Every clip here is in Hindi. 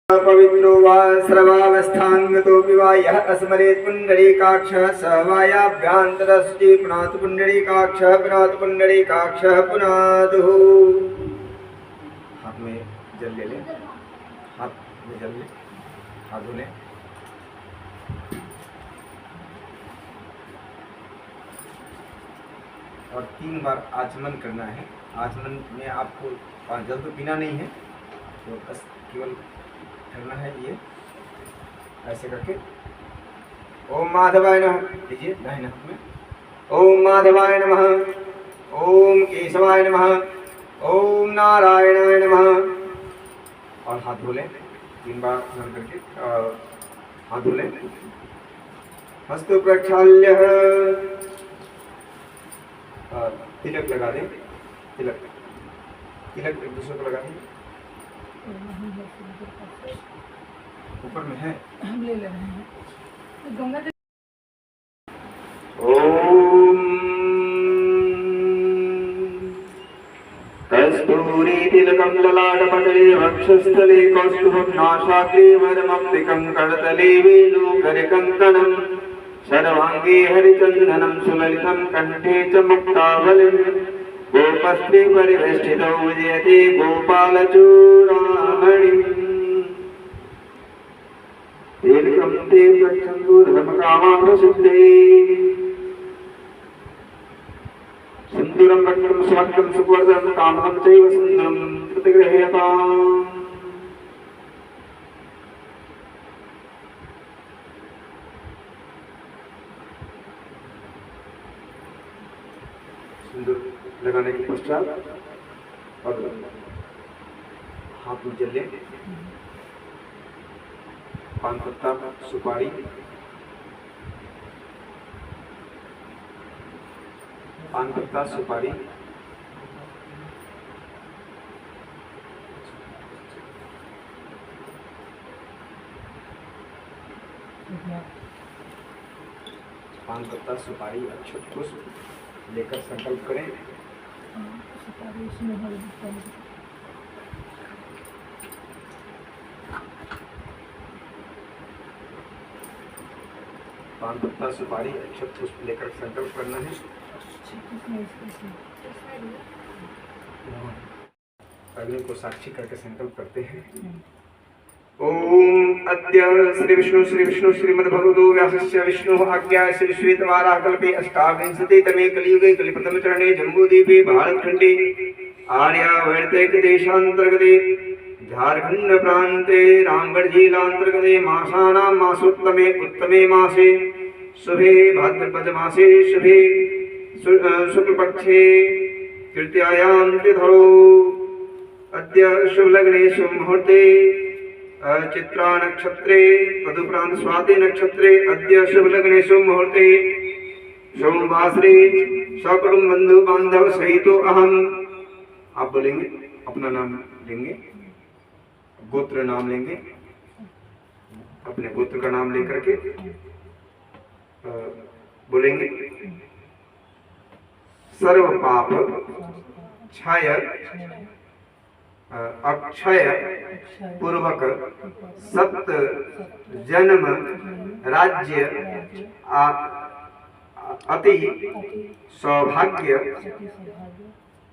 पवित्रो वा स्रवावस्थांगतोऽपि वा यः अस्मरेत् पुण्डरीकाक्षः स वायाभ्यान्तरश्चि पुनातु पुण्डरीकाक्षः पुनातु पुण्डरीकाक्षः पुनातुः। हाथ में जल ले लें, हाथ में जल लें, हाथ धो लें। और 3 बार आचमन करना है। आचमन में आपको जल तो पीना नहीं है, तो बस केवल करना है ये ऐसे करके। ओम माधवाय नमः लीजिए दाहिने हाथ में। ओम माधवाय नमः, ओम केशवाय नमः, ओम नारायणाय नमः। और हाथ धो लें 3 बार स्नान करके हाथ धो लें। हस्तु प्रक्षाल्य तिलक लगा दें। तिलक तिलक एक दूसरे को लगा दें। ऊपर में है, हम ले रहे हैं गंगा। ओम कस्तूरी तिलकं ललाटपटले वक्षस्थले कौस्तुभं नासाग्रे वरमप्तिकं करतले वेणुकरकङ्कणं सर्वाङ्गे हरिचन्दनं सुललितं कंठे च मुक्तावलिं गोपस्त्रे परिवेष्टितौ विजयते गोपालचूडामणिम्। दीर्घं ते गच्छन्तु धर्मकामार्थसिद्धये सिन्दूरं रक्तं सुवर्णं सुवर्णं कामं चैव सुन्दरं प्रतिगृह्यताम्। सिंदूर लगाने के पश्चात और हाथ में जल लें। पान पत्ता, सुपारी, पान पत्ता, सुपारी, पान पत्ता, सुपारी, अक्षत पुष्प लेकर संकल्प करें। पान पत्ता, सुपारी, अक्षत पुष्प लेकर संकल्प करना है। अग्नि को साक्षी करके संकल्प करते हैं। ओम अद्य श्री विष्णु श्रीमद्भगवतो व्यासस्य विष्णु आज्ञा श्री श्वेतवाराहकल्पे अष्टाविंशतितमे कलियुगे कलिप्रथम चरणे जम्बूद्वीपे भारतखण्डे आर्यावर्त देशान्तर्गते झारखंड प्रांते रामगढ़ जिलांतर्गते मासानां मासोत्तमे उत्तमे मासे शुभे भाद्रपद मासे शुभे शुक्लपक्षे तृतीयायां तिथौ अद्य शुभलग्ने शुभमुहूर्ते चित्रा नक्षत्रे तदुपरांत स्वाति नक्षत्रे अद्य शुभलग्ने शुभमुहूर्ते सोमवासरे सकुटुंब बंधु बांधव सहितो अहम। आप बोलेंगे, अपना नाम लेंगे, गोत्र नाम लेंगे, अपने गोत्र का नाम लेकर के बोलेंगे। सर्व पाप क्षय अक्षय पूर्वक सप्त जन्म राज्य अति सौभाग्य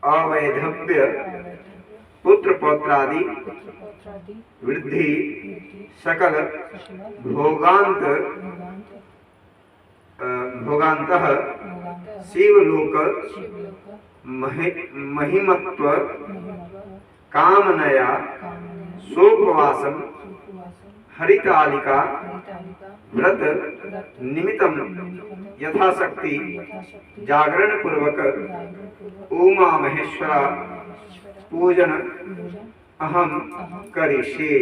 अवैधव्य पुत्र पौत्रादि वृद्धि सकल भोगांतः शिवलोक महिमत्व कामनया सोपवासम हरितालिका व्रत निमित्तम यथाशक्ति जागरण पूर्वक उमा महेश्वरा पूजन अहम करिष्ये।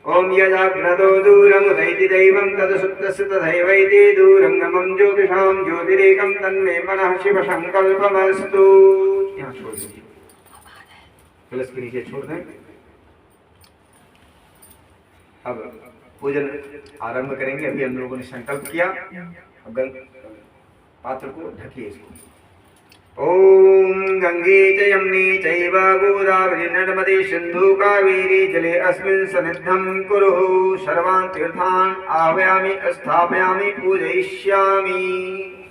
ओम यजाग्रतो दूरं उदैति दैवं तदसुप्तस्य तथैवैति दूरंगमं ज्योतिषां ज्योतिरेकं तन्मे मनः शिव संकल्पमस्तु। यहाँ छोड़ दीजिए, कलश के नीचे छोड़ दें। अब पूजन आरंभ करेंगे। अभी हम लोगों ने संकल्प किया, अब पात्र को ढकिए इसको। ओम गंगे च यमुने चैव गोदावरी नर्मदे सिंधु कावेरी जले अस्मिन् सन्निधं कुरु। सर्वान् तीर्थान् आह्वयामि स्थापयामि पूजयिष्यामि।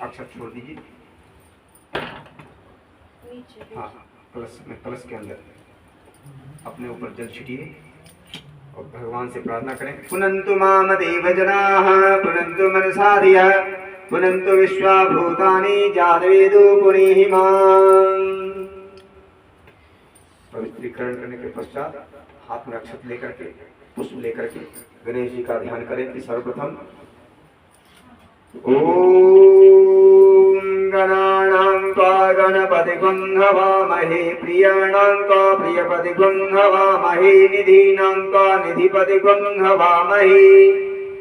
अक्षत छोड़ दीजिए। हाँ, कलश के अंदर अपने ऊपर जल छिटिए और भगवान से प्रार्थना करें। पुनन्तु माम देव जनाः पुनन्तु मनसा धियः पुनन्तु विश्वा भूतानि जातवेदो पुनीहि माम्। पवित्रीकरण करने के पश्चात हाथ में अक्षत लेकर के पुष्प लेकर के गणेश जी का ध्यान करें कि सर्वप्रथम ओम गणानां त्वा गणपतिं हवामहे प्रियाणां त्वा प्रियपतिं हवामहे निधीनां त्वा निधिपतिं हवामहे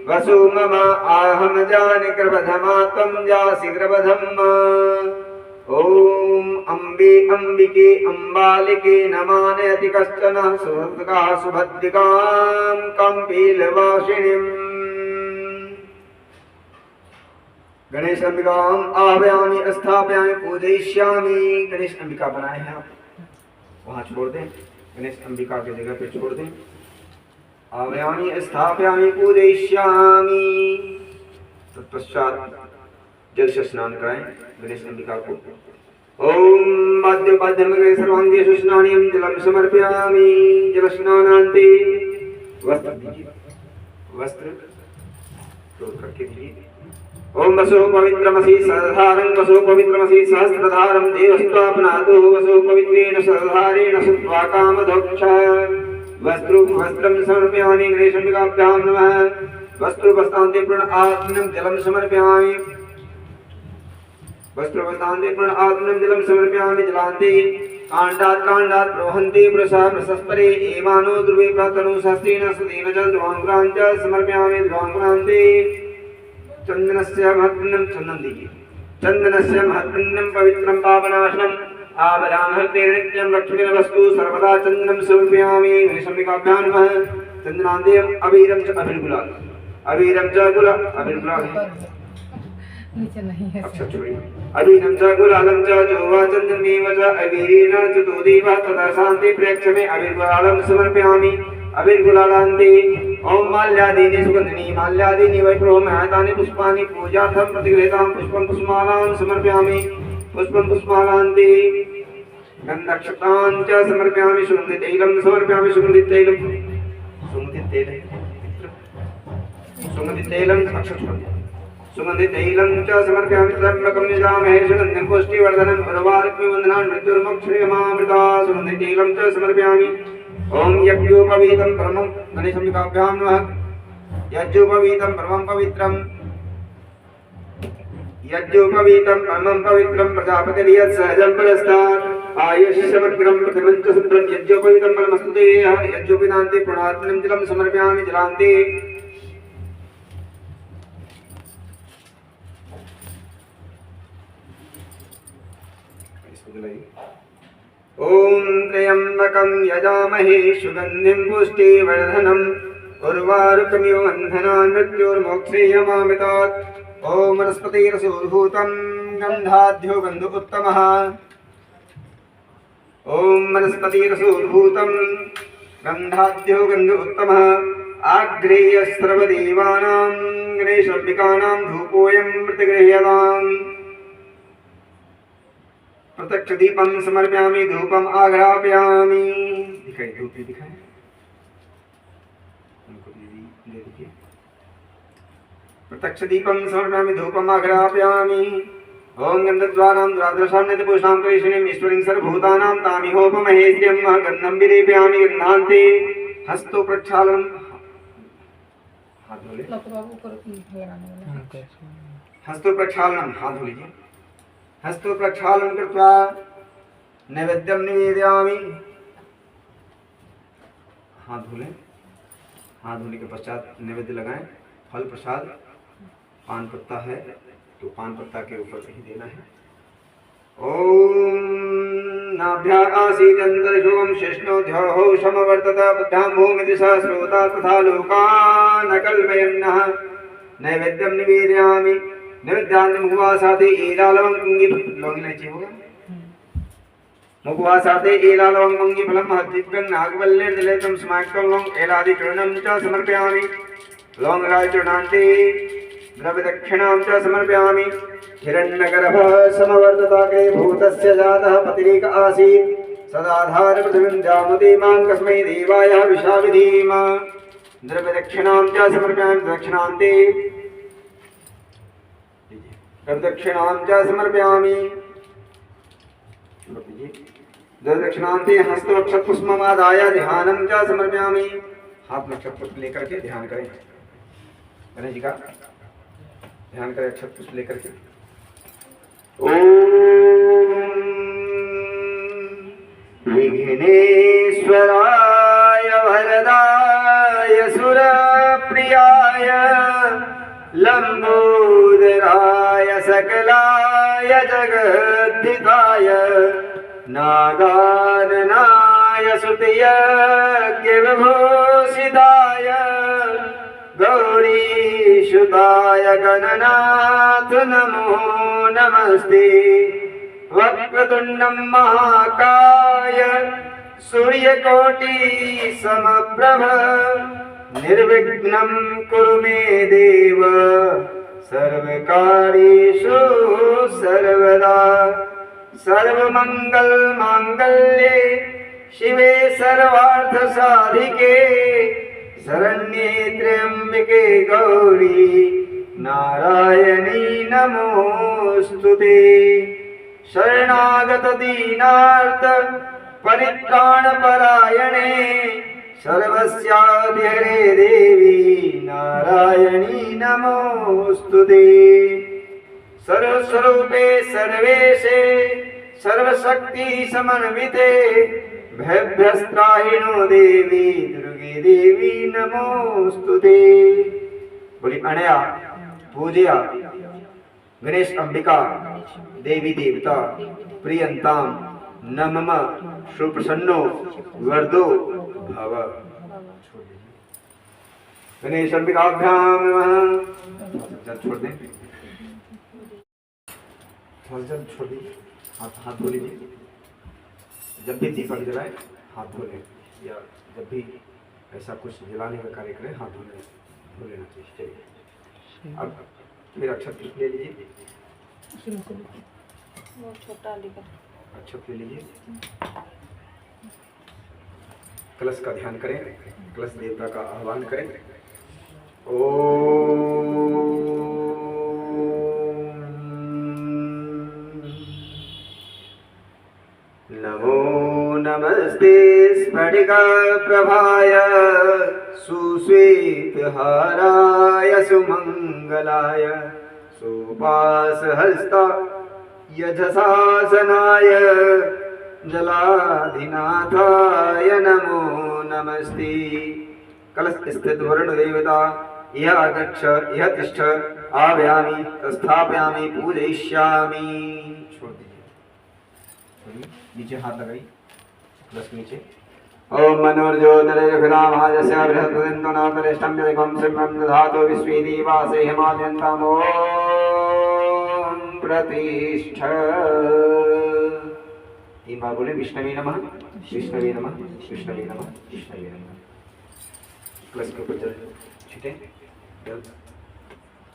वसु मम आहम जानि कृपधमा त्वं जासि कृपधम्। ओम अम्बे अम्बिके अम्बालिके नमानयति कश्चन सुभद्रकाः सुभद्रिकां कम्पीलवासिनीम्। गणेश अंबिकाम् आह्वयामि स्थापयामि पूजयिष्यामि। गणेश अंबिका बनाए हैं आप, वहाँ छोड़ दें, गणेश अंबिका की जगह पे छोड़ दें। आह्वयामि स्थापयामि पूजयिष्यामि। तत्पश्चात जल से स्नान कराएं गणेश अंबिका को। ओम मध्यपद्मगे सर्वांगेषु स्नानियं जलं समर्पयामि। जल स्नानान्ते वस्त्र दीजिए, वस्त्र तोड़ करके दीजिए। ओम वसो पवित्रमसि सहस्रधारं वसो पवित्रमसि सहस्रधारं देवस्त्वापनातो वसो पवित्रेण सहस्रधारेण सुत्वा कामधोक्ष। वस्त्रं समर्पयामि गणेशाम्बिकाभ्यां नमः। वस्त्रवस्त्रान्ते प्रणआत्मनं जलं समर्पयामि। वस्त्रवस्त्रान्ते प्रणआत्मनं जलं समर्पयामि। जलान्ते काण्डात् प्रवहन्ते पुरुषः प्रशस्परे एवानो ध्रुवे प्रातनु सहस्रेण सुतेन च ध्रुवाङ्कुरां च समर्पयामि। ध्रुवाङ्कुरान्ते चन्दनस्य महत्पुण्यं चन्दन दीजिए। चन्दनस्य महत्पुण्यं पवित्रं पापनाशनम् आभरामहर्ते नित्यं रक्षितेन वस्तु सर्वदा चन्दनं समर्पयामि। गणेशाम्बिकाभ्यां नमः। चन्दनान्ते अबीरं च अबीरगुलाल अबीरं च गुलाल अबीरगुलाल नीचे नहीं है। अच्छा छोड़िए। अबीरं च गुलालं च जोवा चन्दनेव च अबीरेण च तो देवा तथा शान्ति प्रेक्षमे अबीरगुलालं समर्पयामि। अबीरगुलालान्ते ओम माल्यादीनि सुगन्धिनी माल्यादीनि वैप्रोमहतानि पुष्पाणि पूजार्थं प्रतिगृहीतां पुष्पं पुष्पमालां समर्पयामि। पुष्पं पुष्पमालान्ते गन्धक्षतां च समर्पयामि। सुगन्धितैलं समर्पयामि। सुगन्धितैलं सुगन्धितैलं च समर्पयामि। त्र्यम्बकं यजामहे सुगन्धिं पुष्टिवर्धनम् उर्वारुकमिवन्दनान् मृत्युर्मोक्षयमामृता। सुगन्धितैलं च समर्पयामि। ओम यज्ञोपवीतं परमं गणेशाम्बिकाभ्यां नमः। यज्ञोपवीतं परमं पवित्रं यज्ञोपवीतं परमं पवित्रं प्रजापतिर्यत् सहजं पुरस्तात् आयुष्यमग्रं प्रथमं च सुत्रं यज्ञोपवीतं परमस्तु ते। यज्ञोपवीतान्ते पूर्णात्मनं जलं समर्पयामि। जलान्ते ओम त्र्यम्बकं यजामहे सुगन्धिं पुष्टिवर्धनम् उर्वारुकमिव बन्धनान् मृत्युर्मोक्षयमामृतात्। ओम वनस्पतिरसोद्भूतं गन्धाढ्यो गन्धो उत्तमः। ओम वनस्पतिरसोद्भूतं गन्धाढ्यो गन्धो उत्तमः। आग्रेय सर्वदेवानां गणेशाम्बिकानां धूपोऽयं प्रतिगृह्यताम्। प्रत्यक्ष दीपं समर्पयामि। धूपम् आघ्रापयामि। दिखाइए, धूप दिखाएं उनको, दे दीजिए। प्रत्यक्ष दीपं समर्पयामि। धूपम् आघ्रापयामि। ओम गन्धद्वारां द्वादशान्यत पुष्णां करिष्यिणीं ईश्वरीं सर्वभूतानां तामिहोपमहेश्यं गन्धं विलेपयामि। गन्धान्ते हस्तो प्रक्षालनं हाथ धो ले। हस्तो प्रक्षालनं हाथ धो लीजिए। हस्तो प्रक्षालनं कृत्वा नैवेद्यं निवेदयामि। हाथ धो लें। हाथ धोने के पश्चात नैवेद्य लगाएं। फल प्रसाद पान पत्ता है तो पान पत्ता के ऊपर ही देना है। ओम नाभ्याकाशीदन्तरिक्षं शेष्णोऽध्याहो समवर्तत बुद्धां भूमिति स श्रोता तथा लोकान् कल्पयन्नः। नैवेद्यं निवेदयामि। नैवेद्यान्तं हुआ साथे एलालवं कुंगी लौंग इलायची होगा मुखवासाते एलालवं मंगी फलं हत्तित्वं नागवल्लेर्दिलेतं स्माक्तं एलादिचूर्णं च समर्पयामि लौङ्गराजचूर्णान्ते द्रव्यदक्षिणां च समर्पयामि हिरण्यगर्भः समवर्तताग्रे भूतस्य जातः पतिरेक आसीत् सदाधार पृथिवीं जामुदीमान् कस्मै देवाय विशाविधीम द्रव्यदक्षिणां च समर्पयामि दक्षिणान्ते द्रव्यदक्षिणां च समर्पयामि दक्षिणांते हस्तवक्षपुष्पमादाय ध्यानं च समर्पयामि। हाथ में अक्षत पुष्प लेकर के ध्यान करें, गणेश जी का ध्यान करें अक्षत पुष्प लेकर के। ओम विघ्नेश्वराय वरदाय सुरप्रियाय लंबोदराय सकलाय जगद्धिताय नागाननाय श्रुतियज्ञविभूषिताय गौरीसुताय गणनाथ नमो नमस्ते। वक्रतुण्डं महाकाय सूर्यकोटि समप्रभ निर्विघ्नं कुरु मे देव सर्वकार्येषु सर्वदा। सर्वमंगल मांगल्ये शिवे सर्वार्थ साधिके शरण्ये त्र्यंबके गौरी नारायणी नमोस्तुते। शरणागत दीनार्थ परित्राण परायणे सर्वस्याधिहरे देवी नारायणी नमोस्तुते। सर्वस्वरूपे सर्वेशे सर्वशक्ति समन्विते भयभ्यस्त्राहिनो देवी दुर्गे देवी नमोस्तुते। बोली अनया पूजया गणेश अंबिका देवी देवता प्रियंताम नमः सुप्रसन्नो वरदो भव। गणेश अंबिकाभ्याम नमः। छोड़ दें, थोड़ा जल छोड़ दीजिए, हाथ धो लीजिए। जब भी दीपक जलाए हाथ धो लें, या जब भी ऐसा कुछ जलाने का कार्य करें हाथ धो लेना चाहिए। चलिए अब फिर अक्षत ले लीजिए, अक्षत ले लीजिए। कलश का ध्यान करें, कलश देवता का आह्वान करें। नमो नमस्ते स्फटिका प्रभाय सुश्वेतहाराय सुमंगलाय सुपासहस्ता यजसासनाय जलाधिनाथाय नमो नमस्ते। कलश स्थित वरुण देवता यह आगच्छ यह तिष्ठ आव्यामि स्थापयामि पूजयिष्यामि। छोड़ दीजिए, नीचे हाथ लगाइए, कलश के नीचे। ओम मनोर्ज्योतिर्विरामाजस्य बृहस्पतिन्दनाथरिष्टं यदिकं सिंहं दधातु विश्वे देवासे हिमालयन्ताम्। ओम प्रतिष्ठ। तीन बार बोले विष्णवे नमः, विष्णवे नमः, विष्णवे नमः, विष्णवे नमः। कलश के ऊपर जल छींटे।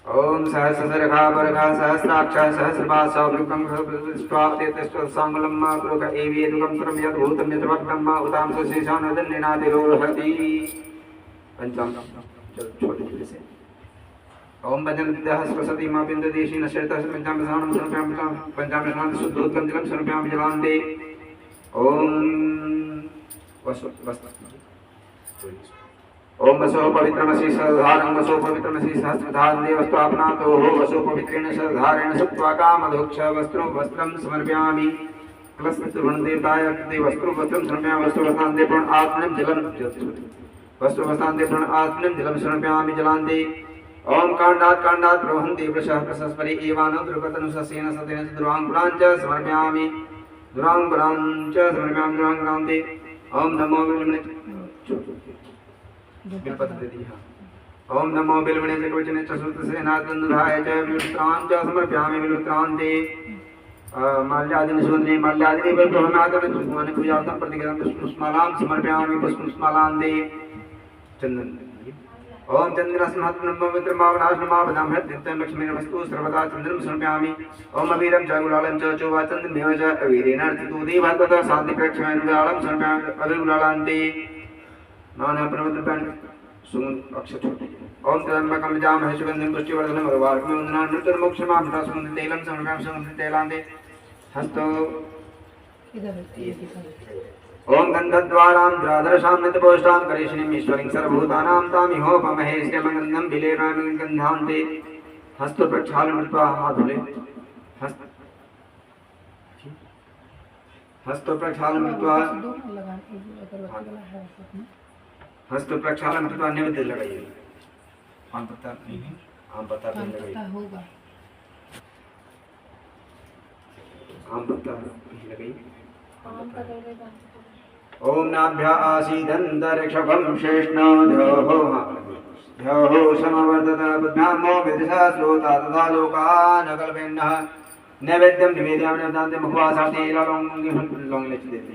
ओम सहस्रशरखा परखा सहस्राक्ष सहस्रपाशा वृकं स्वाप्तेतस्त्वत्साङ्गलं पुरुष एवेदुकं सर्वं यद्भूतं यद्भक्तं उतां सुशेषानुदन्निनातिरोहति। पंचाम चल छोटे छोटे से। ओम भजनविद्याः स्वसति मा बिन्ददेशी नश्यतः पंचामृतां समर्पयामि पंचामृतां शुद्धोदकं जलं समर्पयामि जलान्ते। ओम ओम वसो पवित्रमसि सधारं वसो पवित्रमसि सहस्रधारं देवस्त्वापनातो वसो पवित्रेण सधारेण सत्वा कामधोक्ष वस्त्रं वस्त्रं समर्पयामि। कलशमित्रवण देवताय कृते वस्त्रं वस्त्रं समर्पयामि। वस्त्रवस्त्रान् देवं आत्मनं जलं वस्त्रवस्त्रान् देवं आत्मनं जलं समर्पयामि जलान्ते। ओम कांडात् प्रवहन्ति वृषः प्रशस्परि एवानो द्रुपतनुसस्येन सतेन दुराङ्गुलां च समर्पयामि दुराङ्गुलां च समर्पयामि दुराङ्गुलान्ते। ओम नमो बिलपत्र दे दी। ओम नमो बिल्वणे चक्रवचने च सुतसेनातनुधाय च विलुत्रां च समर्पयामि विलुत्रान्ते। माल्यादिनि सुगन्धे माल्यादिनि ब्रह्मादि सुगन्धे पूजार्थं प्रतिगतं पुष्पमालां समर्पयामि पुष्पमालां दे चंदन। ओम चंद्रस्महत्नं पवित्रमावनाशनमावनां हृद्यं लक्ष्मी नमस्तु सर्वदा चंद्रं समर्पयामि। ओम अवीरं च गुलालं च चोवा चंद्रमेव च अवीरेण अर्चितो देवतः शान्ति प्रेक्षमेन गुलालं समर्पयामि अभिगुलालान्ते नाना पर्वतप्राणि सुगंध अक्षत। ओम त्र्यंबकं जामहे सुगंधिं पुष्टिवर्धनम् उर्वारुकं वन्दनान् नृत्यर्मोक्षमां सुगन्धितैलं समर्पयामि सुगन्धितैलान्ते हस्तो। ओम गंधद्वारां द्वादशां नितपोष्टां करेशिनीं ईश्वरीं सर्वभूतानां तामिहोपमहे श्रीमगन्धं बिलेनामि गन्धान्ते हस्तो प्रक्षालनं कृत्वा हाथ धुले हस्तो प्रक्षालनं कृत्वा हस्तो प्रक्षालन कृत्वा निवेद्य लगाइए। आम पत्ता नहीं है, आम पत्ता भी लगाइए, होगा आम पत्ता भी लगाइए। ओम नाभ्या आसीदन्तरिक्षभं शेषनाध्योः ध्योः समवर्तत बुद्ध्यामो विदिशा श्लोता तथा लोकानकल्पेन्नः नैवेद्यं निवेदयामि नवदान्ते मुखवासार्थे लोंग लिख देते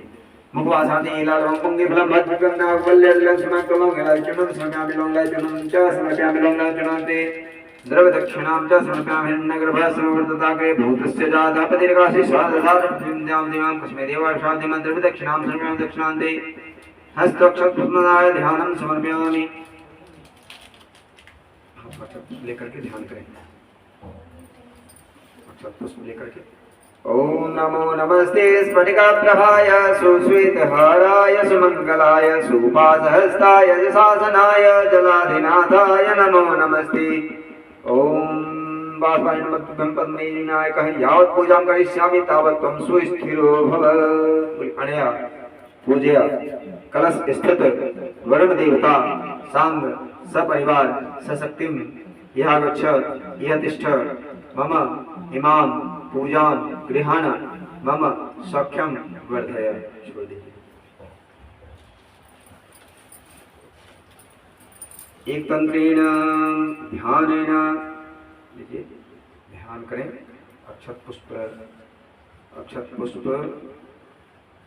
मुखवासार्थे लोंग फलं भद्रकन्ना वल्यलक्ष्मकलों गलाचनं समयामि लोंगाचनं च समयामि लोंगाचनान्ते द्रवदक्षिणां च समर्पयामि हिरण्यगर्भः समवर्तताग्रे भूतस्य जातपतिर्काशी स्वादधारं देवां कस्मै देवाशादिमं द्रवदक्षिणां समर्पयामि दक्षिणान्ते हस्तक्षतपुष्पनाय ध्यानं समर्पयामि। लेकर के ध्यान करें पुष्प लेकर के। ओम नमो नमस्ते स्फटिकाप्रभाय सुश्वेतहाराय सुमंगलाय सुपासहस्ताय शासनाय जलाधिनाथाय नमो नमस्ते। ओम बाष्पायनमत्तुभं पद्मनायकः यावत् पूजां करिष्यामि तावत् त्वं सुस्थिरो भव। अनया पूजया कलश स्थित वरुण देवता सांग सपरिवार सशक्तिं यह गच्छ यह तिष्ठ मम इमां पूजां गृहाण मम सौख्यं वर्धय। छोड़ दीजिए। एक तंत्रेण ध्यानेन लीजिए ध्यान करें। अक्षत पुष्प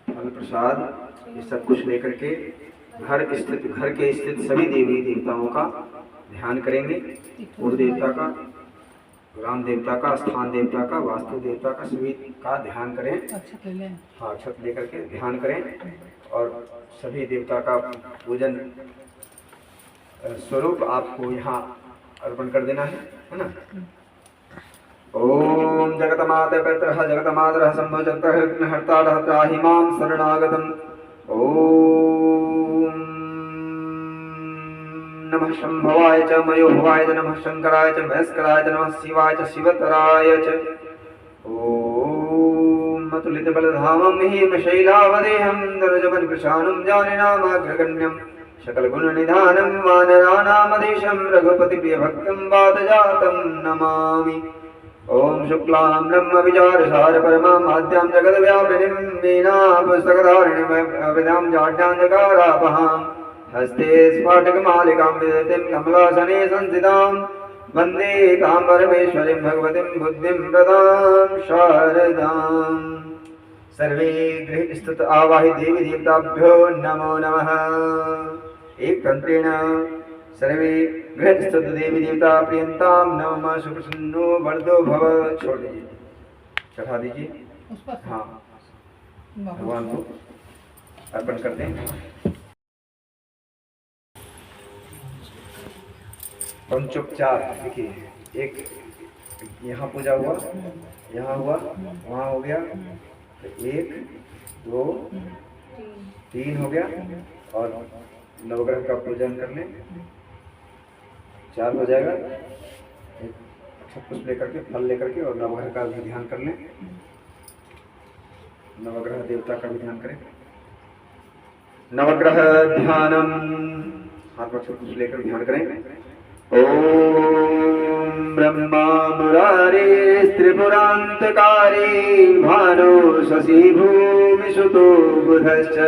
फल प्रसाद ये सब कुछ लेकर के घर के स्थित सभी देवी देवताओं का ध्यान करेंगे। कुल देवता का, राम देवता का, स्थान देवता का, वास्तु देवता का, सभी का ध्यान करें। हाँ अक्षत लेकर के ध्यान करें और सभी देवता का पूजन स्वरूप आपको यहाँ अर्पण कर देना है ना। ओम जगतमाता पितरः जगतमातरः शम्भो जगतहर्ता त्राहि मां शरणागतम्। ओम नमः शंभवाय च मयोभवाय च नमः शंकराय च महेश्वराय च नमः शिवाय च शिवतराय च। ओम अतुलितबलधामं हिमशैलावदेहं दरजवनकृशानं जानिनामाग्रगण्यं सकलगुणनिधानं वानराणामधीशं रघुपतिप्रियभक्तं वातजातं नमामि। ओम शुक्लां ब्रह्म विचारसार परमां आद्यां जगद्व्यापिनीं वीणापुस्तकधारिणीं विदां जाड्यान्धकारापहां हस्ते स्फाटकमालिकां विदतिं कमलासने संस्थितां वन्दे तां परमेश्वरीं भगवतीं बुद्धिं प्रदां शारदां। सर्वे गृहस्थित आवाहि देवी देवताभ्यो नमो नमः। एक तंत्रेण सर्वे गृहस्थित देवी देवता प्रियंताम नमः सुप्रसन्नो वरदो भव। छोड़ दीजिए, चढ़ा दीजिए। हाँ भगवान को अर्पण करते हैं। पंचोपचार देखिए, एक यहाँ पूजा हुआ, यहाँ हुआ, वहाँ हो गया, तो 1 2 3 हो गया और नवग्रह का पूजन कर लें, 4 हो जाएगा। एक अक्षत पुष्प लेकर के, फल लेकर के और नवग्रह का भी ध्यान कर लें, नवग्रह देवता का भी ध्यान करें। नवग्रह ध्यानम, हाथ में अक्षत पुष्प लेकर ध्यान करें। ओम ब्रह्मा मुरारे त्रिपुरांतकारी भानु शशि भूमि सुतो बुधश्च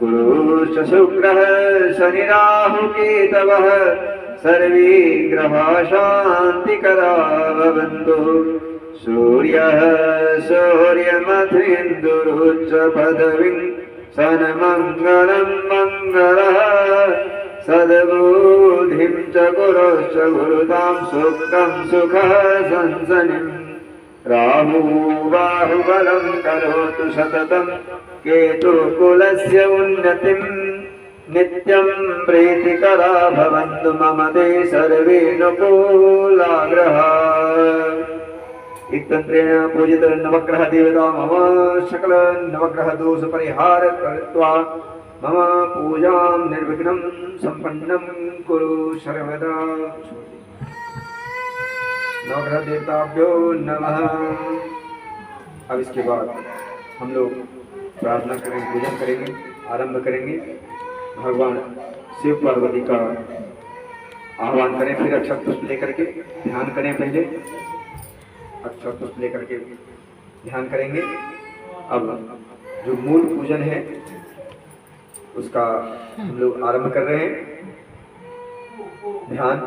गुरुश्च शुक्रः शनि राहु केतवः सर्वे ग्रहाः शान्तिकरा भवन्तु। सूर्यः सूर्यमथेन्दुरुच्च पदवीं सन्मङ्गलं मङ्गलः सद्बुद्धिं च गुरोश्च गुरुतां सुखं सुखः संसनिम् राहु बाहुबलं करोतु सततं केतुकुलस्य उन्नतिं नित्यं प्रीतिकरा भवन्तु मम ते सर्वे नुकूलाग्रहा इक्तन्त्रेण पूजित नवग्रह देवता मम सकल नवग्रह दोष परिहार कृत्वा मम पूजां निर्विघ्नं सम्पन्नं कुरु सर्वदा। नवग्रह देवताभ्यो नमः। अब इसके बाद हम लोग प्रार्थना करेंगे, पूजन करेंगे, आरंभ करेंगे। भगवान शिव पार्वती का आह्वान करें, फिर अक्षत पुष्प लेकर के ध्यान करें। पहले अक्षत पुष्प लेकर के ध्यान करेंगे। अब जो मूल पूजन है उसका हम लोग आरंभ कर रहे हैं। ध्यान।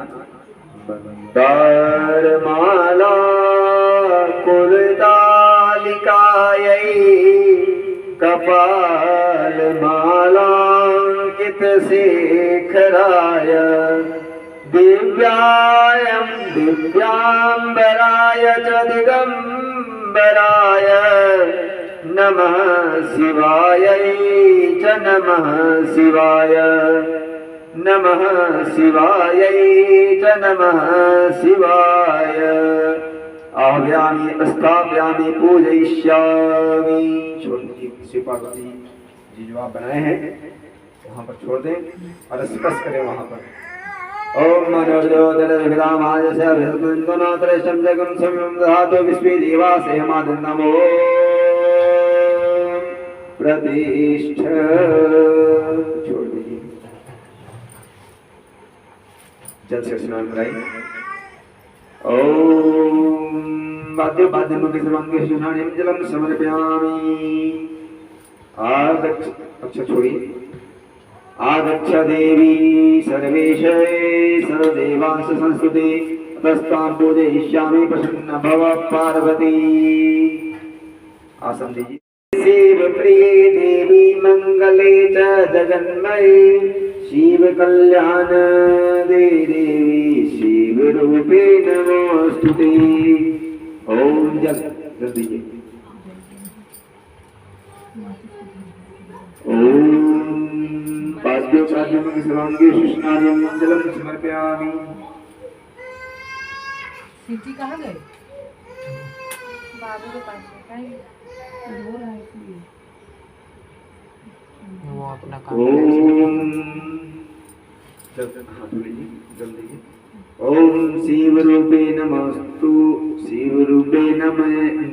तारमाला कुलतालिकायै कपालमालांकित शेखराय दिव्यायं दिव्यांबराय च दिगंबराय नमः शिवायै च नमः शिवाय नमः शिवायै च नमः शिवाय। आह्वयामि स्थापयामि पूजयिष्यामि। छोड़ दीजिए, शिव पार्वती जी जो आप बनाए हैं वहाँ पर छोड़ दें और स्पर्श करें वहाँ पर। ओम मनोजोदरविदामायस्य विष्णुन्दनात्रयशं जगं समयं दधातु विश्वे देवासे नमो प्रतिष्ठ। छोड़ दीजिए, जल से स्नान कराइए। ओम वाद्योपाद्यमुखे सर्वांगे शिवनानिं जलं समर्पयामि। आगच्छ, अच्छा छोड़िए। आगच्छ देवी सर्वेशे सर्वदेवांश संस्तुते तस्तां पूजयिष्यामि प्रसन्न भव पार्वती। आसन दीजिए। शिव प्रिये देवी मंगले च जगन्मयी शिव कल्याण दे देवी शिव रूपे नमोस्तुते। ओम जल दीजिए। ओम पाद्यो पाद्यमुखे सर्वांगे शिष्णार्यं जलं समर्पयामि। शिव जी कहाँ गए? बाबू के पास है क्या? रो रहा है इसलिए। वो अपना काम ओम शिव रूपे नमस्तु शिव रूपे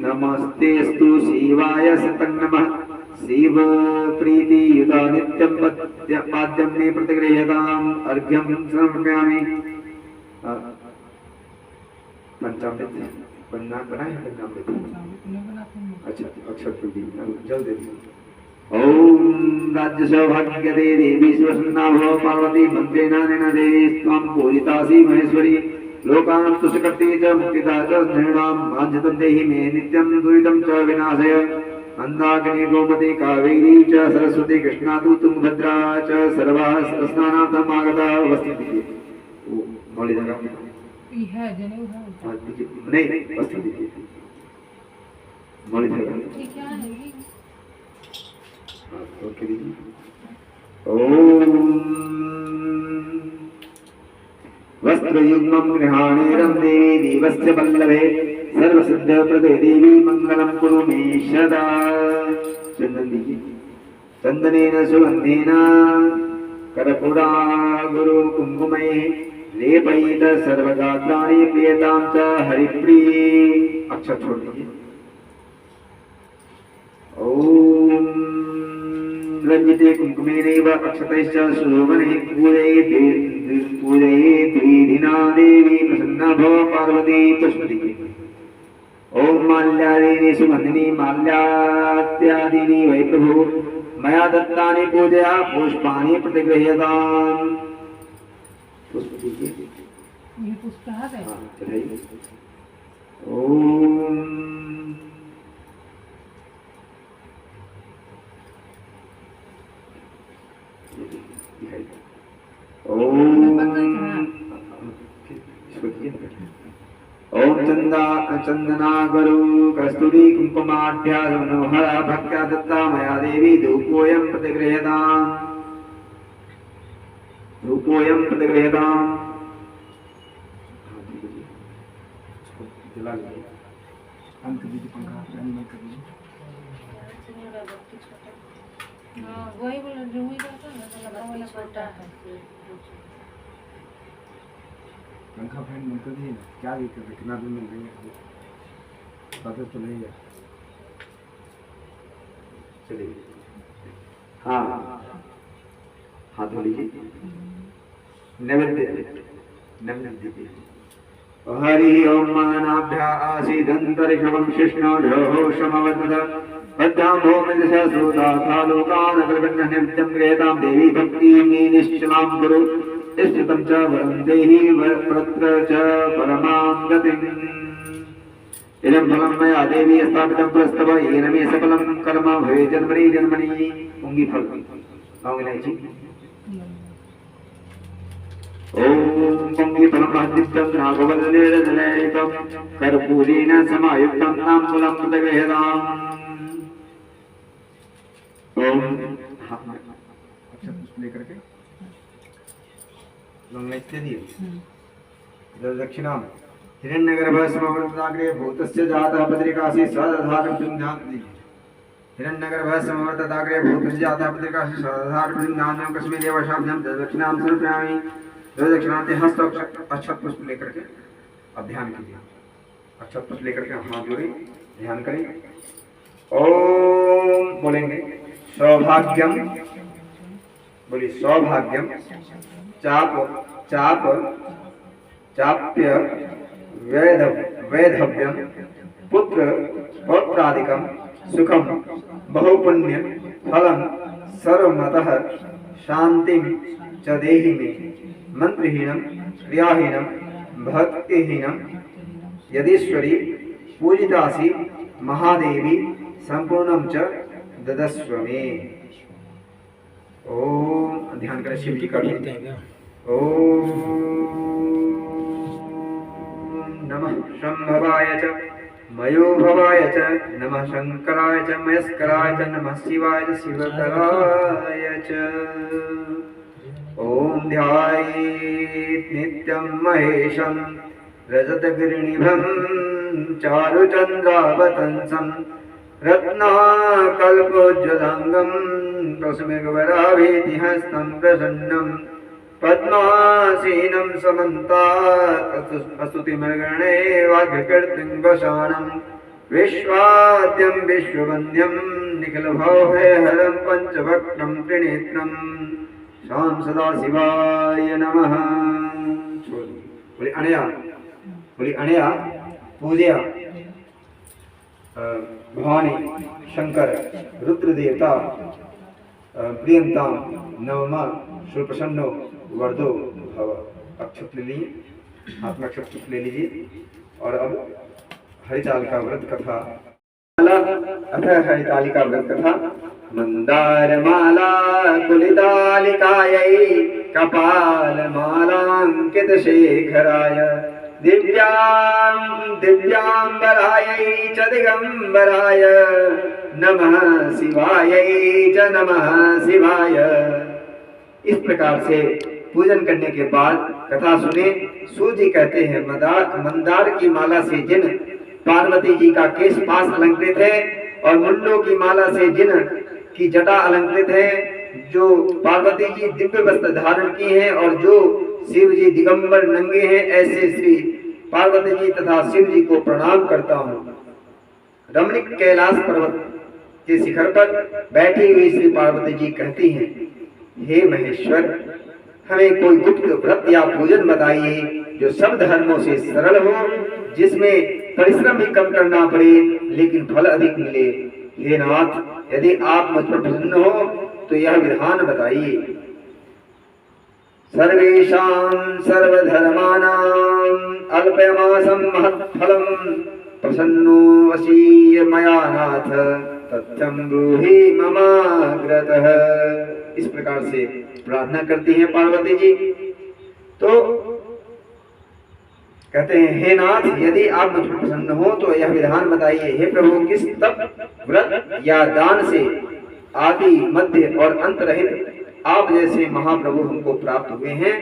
नमस्तेस्तु शिवाय सतं नमः। शिव प्रीति युता नित्यं पाद्यं मे प्रतिगृह्यताम् अर्घ्यं समर्पयामि। पंचामृत बनाए हैं पंचामृत। अच्छा अक्षत जल दे दीजिए। ओम राज्य सौभाग्य दे देवी सुप्रसन्ना भव पार्वती मंत्रेण नैन देवी त्वं पूजितासि महेश्वरी लोकानां तुष्टिकर्त्री च मुक्तिदा च नृणां वाञ्छितं देहि मे नित्यं दुरितं च विनाशय। मंदाकिनी गोमती कावेरी च सरस्वती कृष्णा तु तुंगभद्रा च सर्वाः स्नानार्थम् आगता। वस्त्र दीजिए, वो मौली जगह है जनेऊ है। नहीं वस्त्र दीजिए, मौली जगह ये क्या है? ओके दीजिए। ओम वस्त्रयुग्मं गृहाणेरं देवी देवस्य वल्लभे सर्वसिद्धप्रदे देवी मंगलं कुरु मे सदा। चंदन दीजिए। चंदनेन सुगंधेन कर्पूरा गुरु कुंकुमे लेपयित सर्वगात्राणि प्रियतां च हरिप्रिये। अक्षत छोड़ दीजिए। ओम रंजिते कुंकुमेनैव अक्षतैश्च शोभने पूजयेत् द्विधिना देवी प्रसन्ना भव पार्वती। पुष्प दीजिए। ओम माल्यादीनि सुगंधिनी माल्यात्यादीनि वै प्रभु मया दत्तानि पूजया पुष्पाणि प्रतिगृह्यताम्। पुष्प दीजिए। ये पुष्प कहाँ गए? चढ़ाइए। ओम ओम चंदना गुरु कस्तूरी कुंकुमाढ्या मनोहर भक्त्या दत्ता मया देवी धूपोऽयं प्रतिगृह्यताम् अंक दीदी पंखा वही बोला जो ही रहता है ना लगा वाला छोटा है पंखा फैन बंद कर दिए ना, क्या दिक्कत है, कितना दिन मिल रही है, पता तो नहीं है। चलिए हाँ हाथ धो लीजिए, नैवेद्य दीजिए। हरि ओम मानाभ्या आसीदंतरिक्षं शिष्णोर्योः समवर्तत पद्यां भूमिदशश्रुता था लोकान् अग्रगण्यनित्यं गृह्यतां देवी भक्तिं निश्चलां कुरु इष्टतं च वरं देहि वरत्र च परमां गतिम् इदं फलं मया देवी स्थापितं प्रस्तव येन मे सकलं कर्म भवेत् जन्मनि जन्मनि उंगी फल जी ओम पंगी फलमादित्यं नागवल्लेरजनयितं कर्पूरेण समायुक्तं ताम्बूलं प्रतिगृह्यताम् ओम हाथ में अच्छा पुष्प लेकर के लंगड़ते दिए दक्षिणाम हिरण्यगर्भः समवर्तताग्रे भूतस्य जातः पत्रिकासि स्वदधारं ध्यान दीजिए। हिरण्यगर्भः समवर्तताग्रे भूतस्य जातः पत्रिकासि स्वदधारं ध्यान कश्मीरे वर्षाभ्यां दक्षिणां समर्पयामि। दक्षिणांत हस्त अक्षत पुष्प लेकर के अब ध्यान कीजिए। अक्षत पुष्प लेकर के हाथ जोड़े ध्यान करें। ओम बोलेंगे सौभाग्यम, बोलिए सौभाग्यम चाप चाप चाप्य वैधव्यम पुत्र पौत्रादिकम सुखम बहुपुण्य फलम सर्वमतः शांतिं च देहि मे मंत्रहीनम क्रियाहीनम भक्तिहीनम यदीश्वरी पूजितासि महादेवी संपूर्णम च ददस्व मे। ओम ध्यान करें शिव जी का भी। ओम नमः शंभवाय च मयोभवाय च नमः शंकराय च मयस्कराय च नमः शिवाय च शिवतराय च। ओम ध्यायेत् नित्यं महेशं रजतगिरिनिभं चारुचन्द्रावतंसं रत्नाकल्पोज्ज्वलांगं तस्मेवराभीतिहस्तं प्रसन्नं पद्मासीनं समन्तात् स्तुतिमर्गणे वाग्यकीर्तिं वशानं विश्वाद्यं विश्ववन्द्यं निखिलभवभयहरं पंचवक्त्रं त्रिनेत्रं शाम सदा शिवाय नमः। बोले अनया पूजया भवानी शंकर रुद्र देवता प्रियंताम नवमा सुप्रसन्नो वर्धो भव। अक्षत ले लीजिए, हाथ में अक्षत ले लीजिए। और अब हरितालिका व्रत कथा अथ हरितालिका व्रत कथा। मंदार माला कुलितालिकायै कपालमालांकित शेखराय दिव्यांबरायै च दिगंबराय नमः शिवायै च नमः शिवाय। इस प्रकार से पूजन करने के बाद कथा सुने। सूजी कहते हैं मंदार की माला से जिन पार्वती जी का केश पास अलंकृत है और मुंडों की माला से जिन की जटा अलंकृत है, जो पार्वती जी दिव्य वस्त्र धारण की हैं और जो शिव जी दिगंबर नंगे हैं, ऐसे श्री पार्वती जी तथा शिव जी को प्रणाम करता हूँ। रमणीक कैलाश पर्वत के शिखर पर बैठी हुई श्री पार्वती जी कहती हैं, हे महेश्वर, हमें कोई गुप्त व्रत या पूजन बताइए जो सब धर्मों से सरल हो, जिसमें परिश्रम भी कम करना पड़े लेकिन फल अधिक मिले। हे नाथ, यदि आप मुझ पर प्रसन्न हो तो यह विधान बताइए। सर्वेषां सर्वधर्माणां कल्पयमासं महत्फलं प्रसन्नो वशी मया नाथ तथ्यं ब्रूहि ममाग्रतः। इस प्रकार से प्रार्थना करती हैं पार्वती जी। तो कहते हैं, हे नाथ, यदि आप मुझ पर प्रसन्न हो तो यह विधान बताइए। हे प्रभु, किस तप, व्रत या दान से आदि मध्य और अंत रहित आप जैसे महाप्रभु हमको प्राप्त हुए हैं,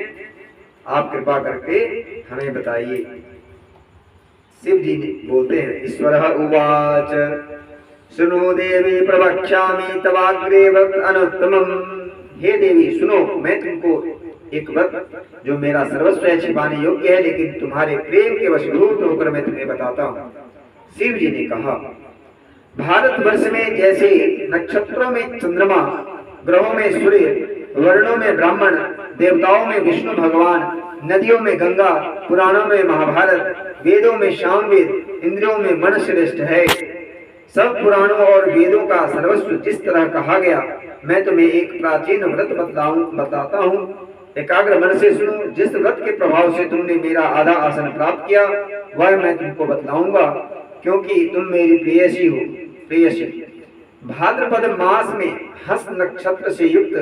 आप कृपा करके हमें बताइए। शिव जी बोलते हैं, ईश्वरः उवाच सुनो देवी प्रवक्ष्यामि तवाग्रे व्रत अनुत्तमम्। हे देवी सुनो, मैं तुमको एक व्रत जो मेरा सर्वस्व है, छिपाने योग्य है, लेकिन तुम्हारे प्रेम के वशीभूत होकर मैं तुम्हें बताता हूँ। शिव जी ने कहा, भारतवर्ष में जैसे नक्षत्रों में चंद्रमा, ग्रहों में सूर्य, वर्णों में ब्राह्मण, देवताओं में विष्णु भगवान, नदियों में गंगा, पुराणों में महाभारत, वेदों में सामवेद, इंद्रियों में मन श्रेष्ठ है, सब पुराणों और वेदों का सर्वस्व जिस तरह कहा गया, मैं तुम्हें एक प्राचीन व्रत बताता हूँ। एकाग्र मन से सुनो। जिस व्रत के प्रभाव से तुमने मेरा आधा आसन प्राप्त किया, वह मैं तुमको बतलाऊंगा, क्योंकि तुम मेरी प्रेयसी हो। प्रेयसी, भाद्रपद मास में हस्त नक्षत्र से युक्त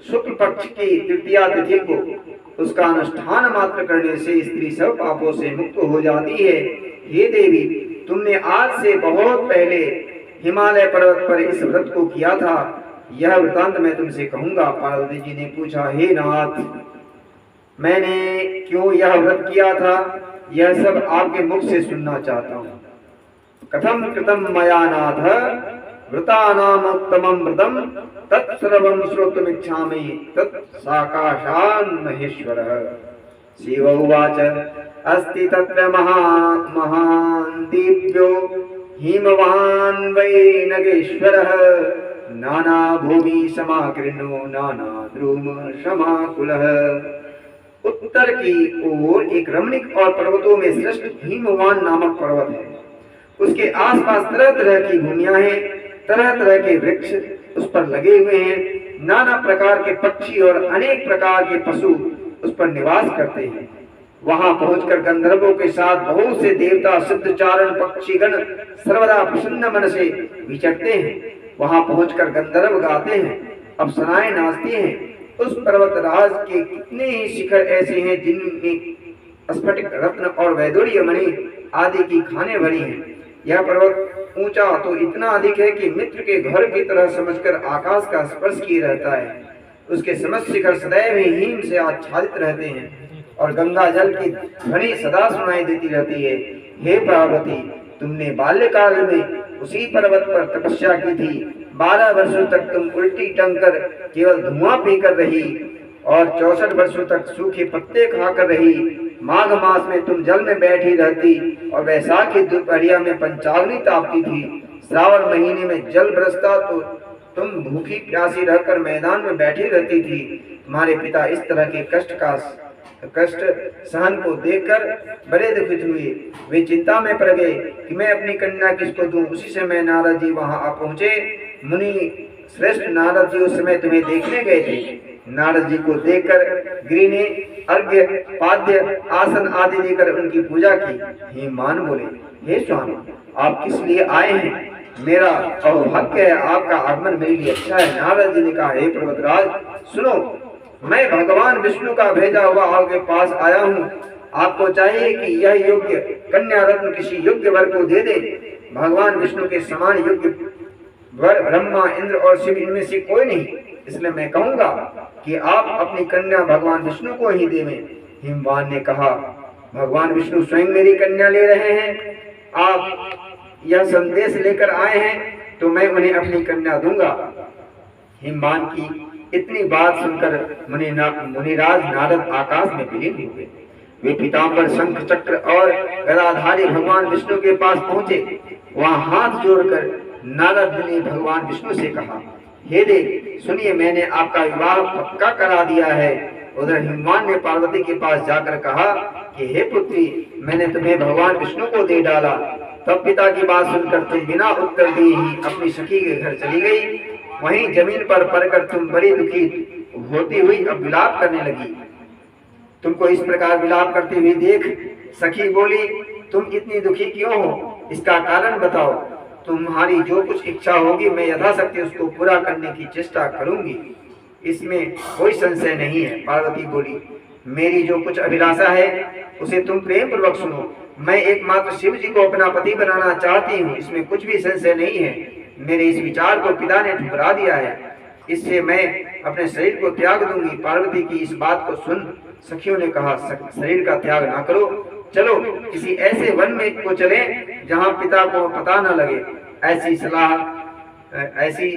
शुक्ल पक्ष की तृतीया तिथि को उसका अनुष्ठान मात्र करने से स्त्री सब पापों से मुक्त हो जाती है। हे देवी, तुमने आज से बहुत पहले हिमालय पर्वत पर इस व्रत को किया था, यह वृतांत मैं तुमसे कहूंगा। पार्वती जी ने पूछा, हे नाथ, मैंने क्यों यह व्रत किया था, यह सब आपके मुख से सुनना चाहता हूँ। कथम कृतम मया नाथ व्रतानामुत्तमं व्रतं तत्सर्वं श्रोतुमिच्छामि तत्साकाशान् महेश्वरः। शिव उवाच अस्ति तत्र महान् दिव्यो हिमवान् वै नगेश्वरः नाना भूमि समाकीर्णो नाना द्रुम समाकुलः। उत्तर की ओर एक रमणीक और पर्वतों में श्रेष्ठ हिमवान नामक पर्वत है। उसके आसपास तरह तरह की भूमियां हैं, तरह तरह के वृक्ष उस पर लगे हुए हैं। नाना प्रकार के पक्षी और अनेक प्रकार के पशु उस पर निवास करते हैं। वहां पहुंचकर गंधर्वों के साथ बहुत से देवता, सिद्ध चारण, पक्षीगण सर्वदा प्रसन्न मन से विचरते हैं। वहां पहुंचकर गंधर्व गाते हैं, अप्सराएं नाचती हैं। उस पर्वत राज के कितने ही शिखर ऐसे हैं जिनमें स्फटिक, रत्न और वैदुर्य मणि आदि की खाने भरी हैं। यह पर्वत ऊंचा तो इतना अधिक है कि मित्र के घर की तरह समझकर आकाश का स्पर्श किए रहता है। उसके समस्त शिखर सदैव ही हिम से आच्छादित रहते हैं और गंगा जल की ध्वनि सदा सुनाई देती रहती है। हे पार्वती, तुमने बाल्यकाल में उसी पर्वत पर तपस्या की थी। 12 वर्षों तक तुम उल्टी टंग कर केवल धुआं पीकर रही और 64 वर्षों तक सूखे पत्ते खाकर रही। माघ मास में तुम जल में बैठी रहती और वैशाख की दोपहरिया में पंचाग्नि तापती थी। श्रावण महीने में जल बरसता तो तुम भूखी प्यासी रहकर मैदान में बैठी रहती थी। तुम्हारे पिता इस तरह के कष्ट सहन को देखकर बड़े दुखित हुए। वे चिंता में पड़ गए कि मैं अपनी कन्या किसको दूं। उसी समय नारद जी वहां आ पहुंचे। मुनि श्रेष्ठ नारद जी उस समय तुम्हें देखने गए थे। नारद जी को देखकर गिरि ने अर्घ्य, पाद्य, आसन आदि देकर उनकी पूजा की। हिमवान बोले, हे स्वामी, आप किस लिए आए हैं? मेरा सौभाग्य है, आपका आगमन मेरे लिए अच्छा है। नारद जी ने कहा, हे पर्वतराज सुनो, मैं भगवान विष्णु का भेजा हुआ आपके पास आया हूँ। आपको चाहिए कि यह योग्य कन्या रत्न किसी योग्य वर को दे दे। भगवान विष्णु के समान योग्य वर ब्रह्मा, इंद्र और शिव इनमें से कोई नहीं। इसलिए मैं कहूंगा कि आप अपनी कन्या भगवान विष्णु को ही देवें। हिमवान ने कहा, भगवान विष्णु स्वयं मेरी कन्या ले रहे हैं। आप यह संदेश लेकर आए हैं तो मैं उन्हें अपनी कन्या दूंगा। हिमवान की इतनी बात सुनकर मुनिराज नारद आकाश में विलीन हो गए। वे पीतांबर, शंख चक्र और गदाधारी भगवान विष्णु के पास पहुंचे। वहां हाथ जोड़कर नारद ने भगवान विष्णु से कहा, हे देव सुनिए, मैंने आपका विवाह पक्का करा दिया है। उधर हिमवान ने पार्वती के पास जाकर कहा कि हे पुत्री, मैंने तुम्हें भगवान विष्णु को दे डाला। तब पिता की बात सुनकर तुम बिना उत्तर दिए ही अपनी सखी के घर चली गई। वहीं जमीन पर पड़कर तुम बड़ी दुखी होती हुई अब विलाप करने लगी। तुमको इस प्रकार विलाप करते हुए देख सखी बोली, तुम इतनी दुखी क्यों हो, इसका कारण बताओ। तुम्हारी जो कुछ इच्छा होगी मैं यथाशक्ति उसको पूरा करने की चेष्टा करूंगी, इसमें कोई संशय नहीं है। पार्वती बोली, मेरी जो कुछ अभिलाषा है उसे तुम प्रेम पूर्वक सुनो। मैं एकमात्र शिव जी को अपना पति बनाना चाहती हूँ, इसमें कुछ भी संशय नहीं है। मेरे इस विचार को पिता ने ठुकरा दिया है, इससे मैं अपने शरीर को त्याग दूंगी। पार्वती की इस बात को सुन सखियों ने कहा, शरीर का त्याग ना करो, चलो किसी ऐसे वन में को चले जहाँ पिता को पता न लगे। ऐसी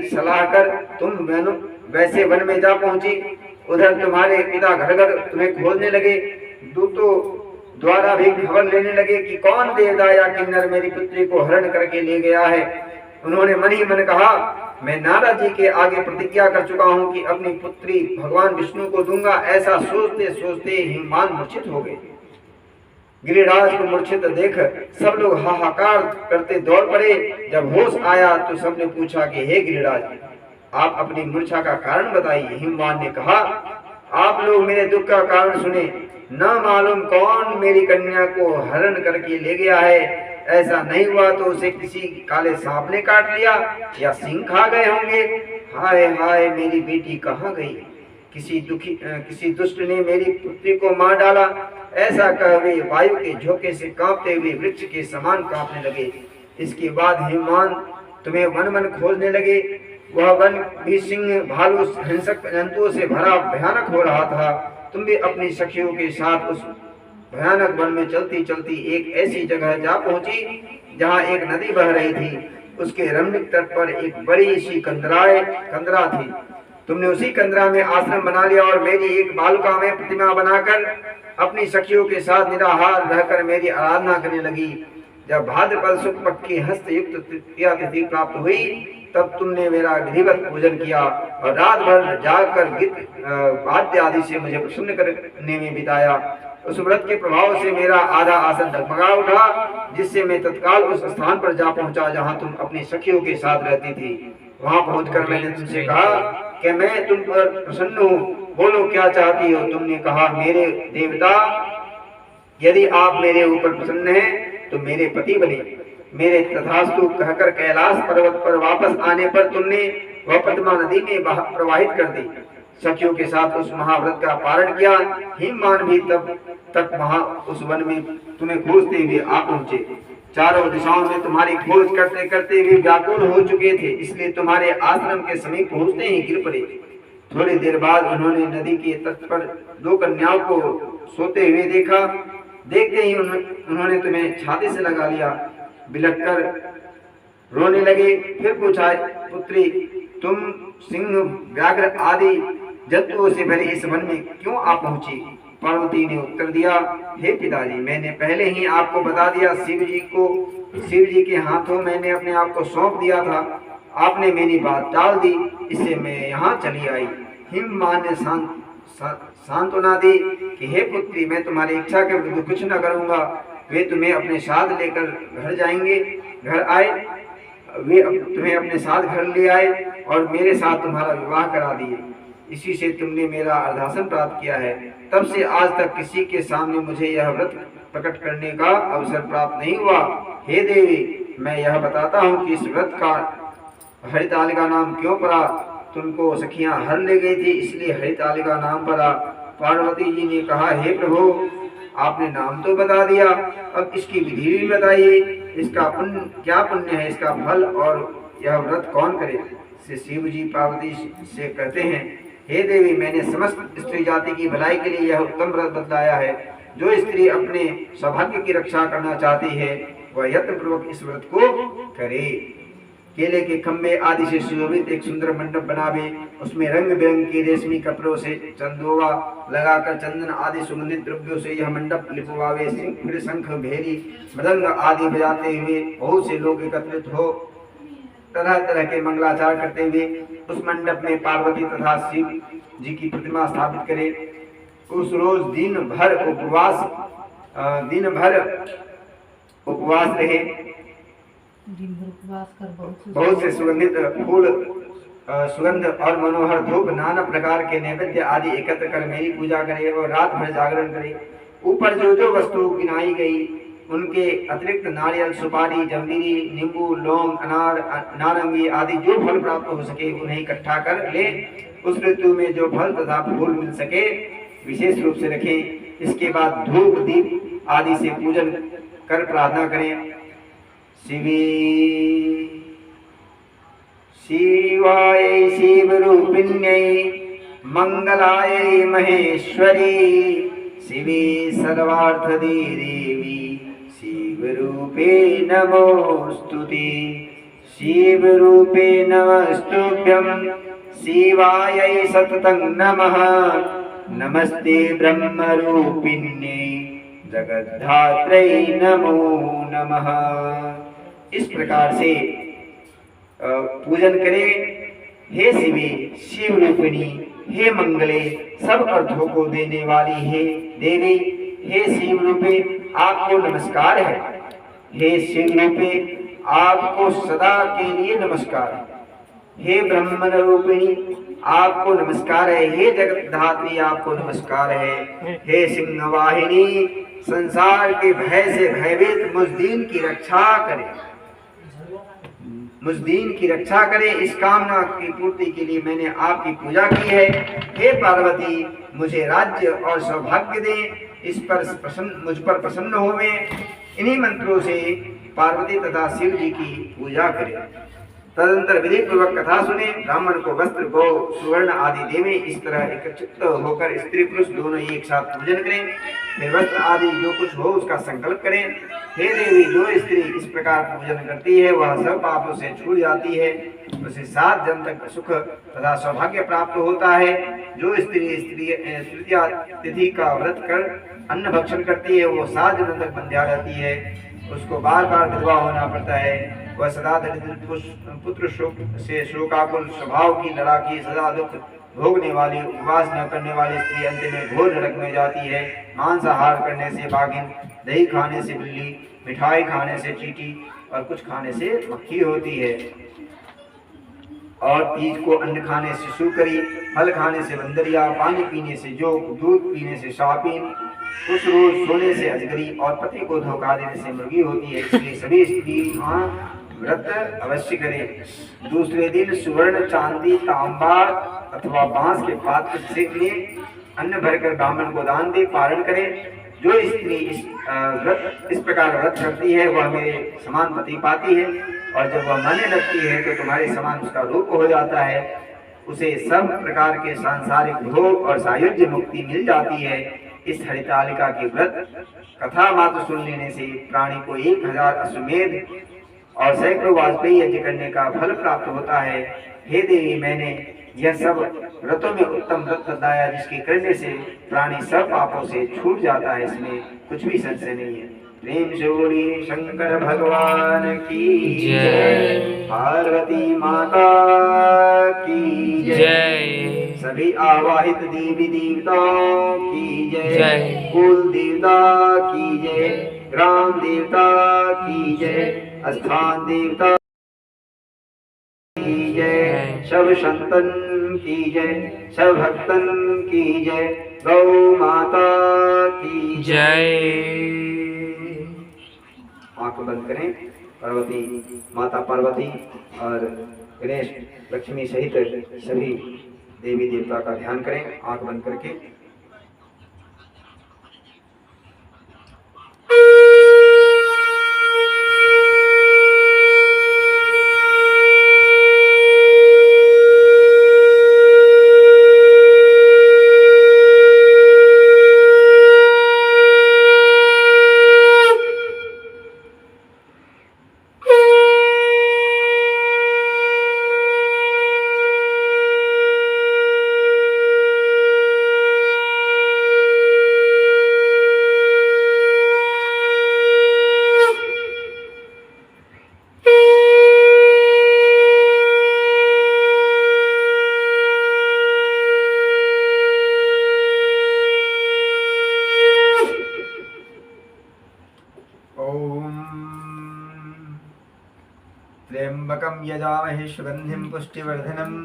सलाह कर तुम वैसे वन में जा पहुंची। उधर तुम्हारे पिता घर घर तुम्हें खोजने लगे, दूतों द्वारा भी खबर लेने लगे कि कौन देवता या किन्नर मेरी पुत्री को हरण करके ले गया है। उन्होंने मन ही मन कहा, मैं नारद जी के आगे प्रतिज्ञा कर चुका हूँ कि अपनी पुत्री भगवान विष्णु को दूंगा। ऐसा सोचते सोचते हिमवान मूर्छित हो गए। गिरिराज को मूर्छित देख सब लोग हाहाकार करते दौड़ पड़े। जब होश आया तो सबने पूछा कि हे गिरिराज, आप अपनी मूर्छा का कारण बताइए। हिमवान ने कहा, आप लोग मेरे दुख का कारण सुने, न मालूम कौन मेरी कन्या को हरण करके ले गया है। ऐसा नहीं हुआ तो उसे किसी काले सांप ने काट लिया या सिंह खा गए होंगे। हाय हाय, मेरी बेटी कहाँ गई? किसी दुष्ट ने मेरी पुत्री को मार डाला। ऐसा कह वे वायु के झोंके से कांपते हुए वृक्ष के समान कांपने लगे। इसके बाद हिमवान तुम्हें वन वन खोजने लगे। वह वन भी सिंह, भालू, हिंसक जंतुओं से भरा भयानक हो रहा था। तुम भी अपनी सखियों के साथ उस भयानक वन में चलती चलती एक ऐसी जगह जा पहुंची जहां एक नदी बह रही थी। उसके रमणीक तट पर एक बड़ी सी कंदरा थी। तुमने उसी कंदरा में आश्रम बना लिया और मेरी एक बालुका में प्रतिमा बनाकर अपनी सखियों के साथ निराहार रहकर मेरी आराधना करने लगी। जब भाद्रपद शुक्ल पक्ष की हस्त युक्त तृतीया तिथि प्राप्त हुई तब तुमने मेरा विधिवत पूजन किया और रात भर जागकर गीत वाद्य आदि से मुझे प्रसन्न करने में बिताया। उस व्रत के प्रभाव से मेरा आधा आसन डगमगा उठा, जिससे मैं तत्काल उस स्थान पर जा पहुंचा जहां तुम अपनी सखियों के साथ रहती थी। वहां पहुंचकर मैंने तुमसे कहा कि मैं तुम पर प्रसन्न हूँ, बोलो क्या चाहती हो। तुमने कहा, मेरे देवता, यदि आप मेरे ऊपर प्रसन्न हैं तो मेरे पति बने। मेरे तथास्तु कहकर कैलाश पर्वत पर वापस आने पर तुमने वह प्रतिमा नदी में प्रवाहित कर दी। सखियों के साथ उस महाव्रत का पारण किया। हिमवान भी तब तक वहां उस वन में तुम्हें खोजते हुए आ पहुंचे। चारों दिशाओं में तुम्हारी खोज करते करते वे व्याकुल हो चुके थे, इसलिए तुम्हारे आश्रम के समीप पहुंचते ही गिर पड़े। थोड़ी देर बाद उन्होंने नदी के तट पर दो कन्याओं को सोते हुए देखा। देखते ही उन्होंने तुम्हें छाती से लगा लिया, बिलख कर रोने लगे। फिर पूछा, पुत्री, तुम सिंह, व्याघ्र आदि जंतुओं से भरे इस वन में क्यों आ पहुंची? पार्वती ने उत्तर दिया, हे पिताजी, मैंने पहले ही आपको बता दिया, शिव जी के हाथों मैंने अपने आप को सौंप दिया था। आपने मेरी बात टाल दी, इससे मैं यहाँ चली आई। हिमवान ने सांत्वना दी कि हे पुत्री, मैं तुम्हारी इच्छा के विरुद्ध कुछ न करूंगा। वे तुम्हें अपने साथ लेकर घर जाएंगे। घर आए वे तुम्हें अपने साथ घर ले आए और मेरे साथ तुम्हारा विवाह करा दिए। इसी से तुमने मेरा अर्धासन प्राप्त किया है। तब से आज तक किसी के सामने मुझे यह व्रत प्रकट करने का अवसर प्राप्त नहीं हुआ। हे देवी, मैं यह बताता हूँ कि इस व्रत का हरितालिका नाम क्यों पड़ा। तुमको सखियां हर ले गई थी, इसलिए हरितालिका नाम पड़ा। पार्वती जी ने कहा, हे प्रभु, आपने नाम तो बता दिया, अब इसकी विधि भी बताइए। इसका पुण्य क्या पुण्य है, इसका फल, और यह व्रत कौन करे? से शिव जी पार्वती से कहते हैं, हे देवी, मैंने समस्त स्त्री जाति की भलाई के लिए यह उत्तम व्रत बतलाया है। जो स्त्री अपने सौभाग्य की रक्षा करना चाहती है वह यत्न पूर्वक इस व्रत को करे। केले के खंभे आदि से सुशोभित एक सुंदर मंडप बनावे, उसमें रंग बिरंग के रेशमी कपड़ों से चंदोवा लगाकर चंदन आदि सुगंधित द्रव्यों से यह मंडप लिपवावे। फिर शंख, भेरी, मृदंग आदि बजाते हुए बहुत से लोग एकत्रित हो तरह तरह के मंगलाचार करते हुए उस मंडप में पार्वती तथा शिव जी की प्रतिमा स्थापित करे। उस रोज दिन भर उपवास रहे। दिन भर उपवास कर बहुत से सुगंधित फूल सुगंध और मनोहर धूप नाना प्रकार के नैवेद्य आदि एकत्र कर मेरी पूजा करे और रात भर जागरण करे। ऊपर जो जो वस्तु गिनाई गई उनके अतिरिक्त नारियल, सुपारी, जंबीरी, नींबू, लौंग, अनार, नारंगी आदि जो फल प्राप्त हो सके उन्हें इकट्ठा कर ले। उस ऋतु में जो फल तथा फूल मिल सके विशेष रूप से रखें। इसके बाद धूप दीप आदि से पूजन कर प्रार्थना करें। शिवाय शिवरूपिण्यै मंगलाय महेश्वरी शिवे सर्वार्थदे देवी शिवरूपे नमोस्तुते। शिवरूपे नमस्तुभ्यं शिवाय सततं नमः। नमस्ते ब्रह्मरूपिण्यै जगद्धात्रै नमो नमः। इस प्रकार से पूजन करें। हे शिवे, शिव रूपिणी, हे मंगले, सब अर्थों को देने वाली हे देवी, हे शिव रूपे आपको नमस्कार है। हे शिव रूपे आपको सदा के लिए नमस्कार है। हे ब्रह्मण रूपिणी आपको नमस्कार है। हे जगद्धात्री आपको नमस्कार है। हे सिंह वाहिनी संसार के भय से भयभीत मुझ दीन की रक्षा करे, मुझ दीन की रक्षा करे। इस कामना की पूर्ति के लिए मैंने आपकी पूजा की है। हे पार्वती मुझे राज्य और सौभाग्य दे, इस पर मुझ पर प्रसन्न होवे। इन्हीं मंत्रों से पार्वती तथा शिव जी की पूजा करें। तदंतर विधि पूर्वक कथा सुने। ब्राह्मण को वस्त्र, गौ, सुवर्ण आदि देवे। इस तरह एकत्रित होकर स्त्री पुरुष दोनों एक साथ पूजन करें। फिर वस्त्र आदि जो कुछ हो उसका संकल्प करें। हे देवी, जो स्त्री इस प्रकार पूजन करती है वह सब पापों से छूट जाती है, उसे 7 जन्म तक सुख तथा सौभाग्य प्राप्त होता है। जो स्त्री तृतीया तिथि का व्रत कर अन्न भक्षण करती है वो 7 जन्म तक बंध्या रहती है, उसको बार बार विधवा होना पड़ता है। वह सदा दरिद्र पुत्र शोक से शोकाकुल स्वभाव की, लड़ाकी, सदा दुख भोगने वाली, उपवास न करने वाली स्त्री अंत में घोर नरक में जाती है। मांसाहार करने से बाघिन, दही खाने से बिल्ली, मिठाई खाने से चींटी और कुछ खाने से मक्खी होती है। और तीज को अन्न खाने से सूकरी, फल खाने से बंदरिया, पानी पीने से जोक, दूध पीने से शापीन, उस रोज सोने से अजगरी और पति को धोखा देने से मुर्गी होती है। इसलिए सभी स्त्री व्रत अवश्य करें। दूसरे दिन सुवर्ण, चांदी, तांबा अथवा बांस के पात्र से अन्न भरकर ब्राह्मण को दान दे, पारण करें। जो स्त्री इस प्रकार व्रत करती है वह मेरे समान पति पाती है, और जब वह मरने लगती है तो तुम्हारे समान उसका रूप हो जाता है। उसे सब प्रकार के सांसारिक भोग और सायुज्य मुक्ति मिल जाती है। इस हरितालिका की व्रत कथा मात्र सुन लेने से प्राणी को 1000 अश्वमेध और सैकड़ों वाजपेयी यज्ञ करने का फल प्राप्त होता है। हे देवी, मैंने यह सब व्रतों में उत्तम व्रत बताया जिसके करने से प्राणी सब पापों से छूट जाता है, इसमें कुछ भी संशय नहीं है। प्रेम से बोलिए शंकर भगवान की जय, पार्वती माता की जय, सभी आवाहित देवी देवताओं की जय, कुल देवता की जय, ग्राम देवता की जय, स्थान देवता की जय, सब संतन की जय, सब भक्तन की जय, गौ माता की जय। आंख बंद करें। पार्वती माता पार्वती और गणेश लक्ष्मी सहित सभी देवी देवता का ध्यान करें आंख बंद करके। त्र्यंबकं यजामहे सुगंधिं पुष्टिवर्धनम्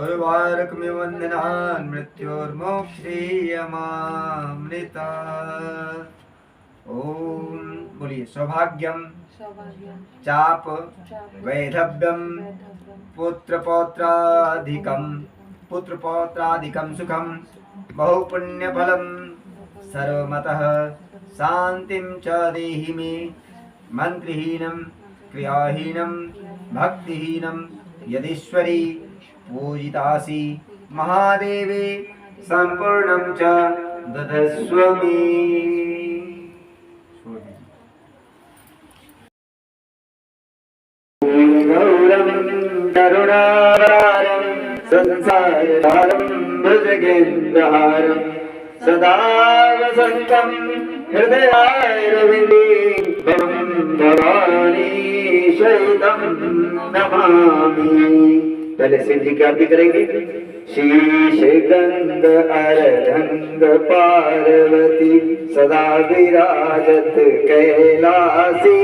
उर्वारुकमिव वन्दनान् मृत्योर्मोक्षीयमामृता। ओम बोलिए सौभाग्यम चाप वैधव्यम पुत्रपौत्रादिकं सुखम बहुपुण्यफलम सर्वमतः शांतिं च देहि मे मंत्रहीनं क्रियाहीनं भक्तिहीनं यदीश्वरी पूजितासि महादेवे संपूर्णं च ददस्व मे। गौरं करुणावतारं संसारसारं भुजगेन्द्रहारं सदा वसन्तं हृदयारविन्दे भवानी शहितं नमामि। पहले शिव जी की आरती करेंगे। शीश गंग अर्धंग पार्वती सदा विराजत कैलासी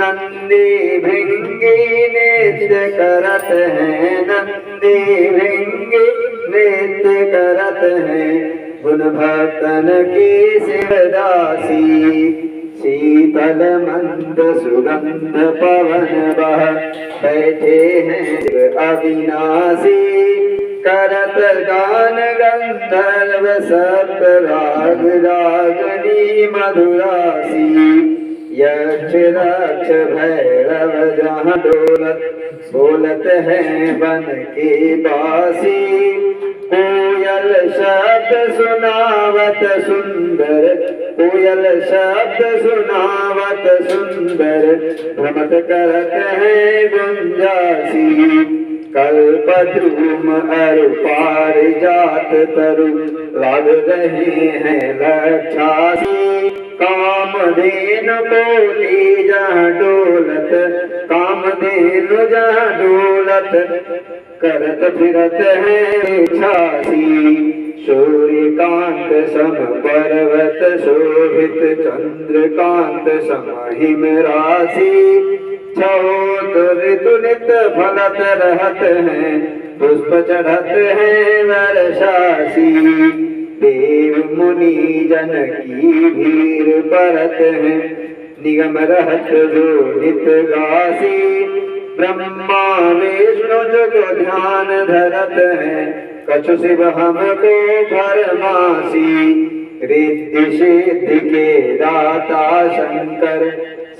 नंदी भृंगी नृत्य करत हैं नंदी भृंगी नृत्य करत हैं गुण भक्तन की शिवदासी शीतल मंद सुगंध पवन बह बैठे हैं अविनाशी करत गान गंधर्व सप्त राग रागनी मधुरासी यक्ष रक्ष भैरव जहाँ डोलत बोलत हैं बन के बासी कोयल शब्द सुनावत सुंदर कोयल शब्द सुनावत सुंदर भ्रमत करत हैं गुंजासी कल्पद्रुम अरु पारिजात तरु लाग रहे हैं लक्षासी कामधेनु कोटि जहाँ डोलत कामधेनु जहाँ डोलत करत फिरत है छासी सूर्यकांत सम पर्वत शोभित चंद्रकांत सम हिम राशि ऋतु नित फलत रहत हैं पुष्प चढ़त हैं वर्षासी देव मुनि जन की भीड़ परत है निगम रहत जो नित गासी ब्रह्मा विष्णु जग ध्यान धरत है कछु शिव हमको फरमासी रिद्धि सिद्धि के दाता शंकर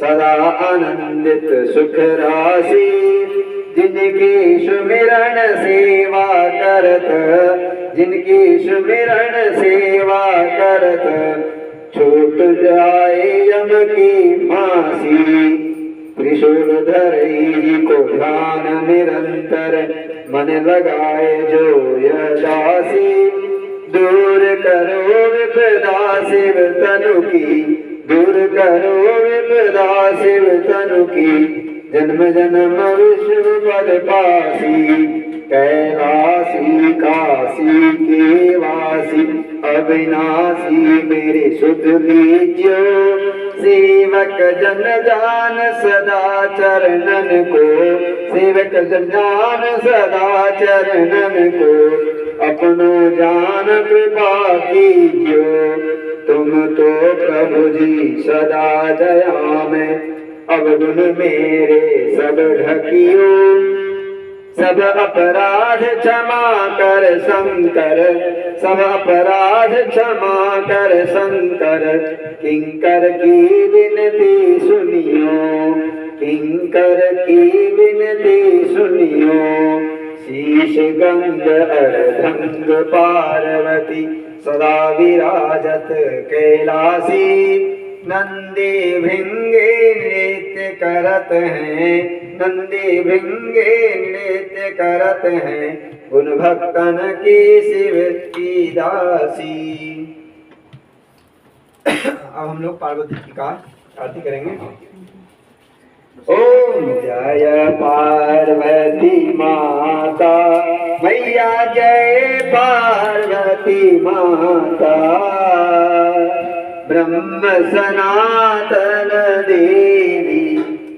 सदा आनंदित सुख राशि जिनकी सुमिरन सेवा करत जिनकी सुमिरन सेवा करत छूट जाए यम की फांसी त्रिशूल धरे को ध्यान निरंतर मन लगाए जो यदासी दूर करो विपदा शिव तनु की दूर करो विपदा शिव तनु की जन्म जन्म विष्णु पद पासी कैलासी काशी के वासी अविनाशी मेरे सुध लीजियो सेवक जन जान सदा चरणन को सेवक जन जान सदा चरणन को अपनो जान कृपा कीजियो तुम तो प्रभु जी सदा दया में अवगुण मेरे सब ढकियो सब अपराध क्षमा कर शंकर सब अपराध क्षमा कर शंकर किंकर की विनती सुनियो किंकर की विनती सुनियो शीश गंग अर्धंग पार्वती सदा विराजत कैलासी नंदी भृंगे नृत्य करत हैं नंदी भृंगे नृत्य करत हैं गुण भक्तन की शिव की दासी। अब हम लोग पार्वती जी का आरती करेंगे। ओम जय पार्वती माता मैया जय पार्वती माता ब्रह्म सनातन देवी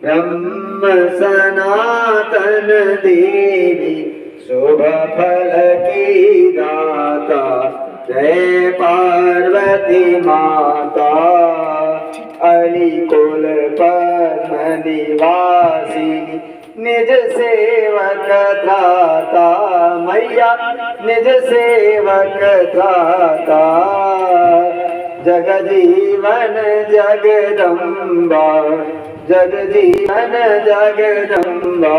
ब्रह्म सनातन देवी शुभ फल की दाता जय पार्वती माता अलिकुल पद्म निवासिनी निज सेवक त्राता मैया निज सेवक त्राता जगजीवन जगदम्बा जगजीवन जगदम्बा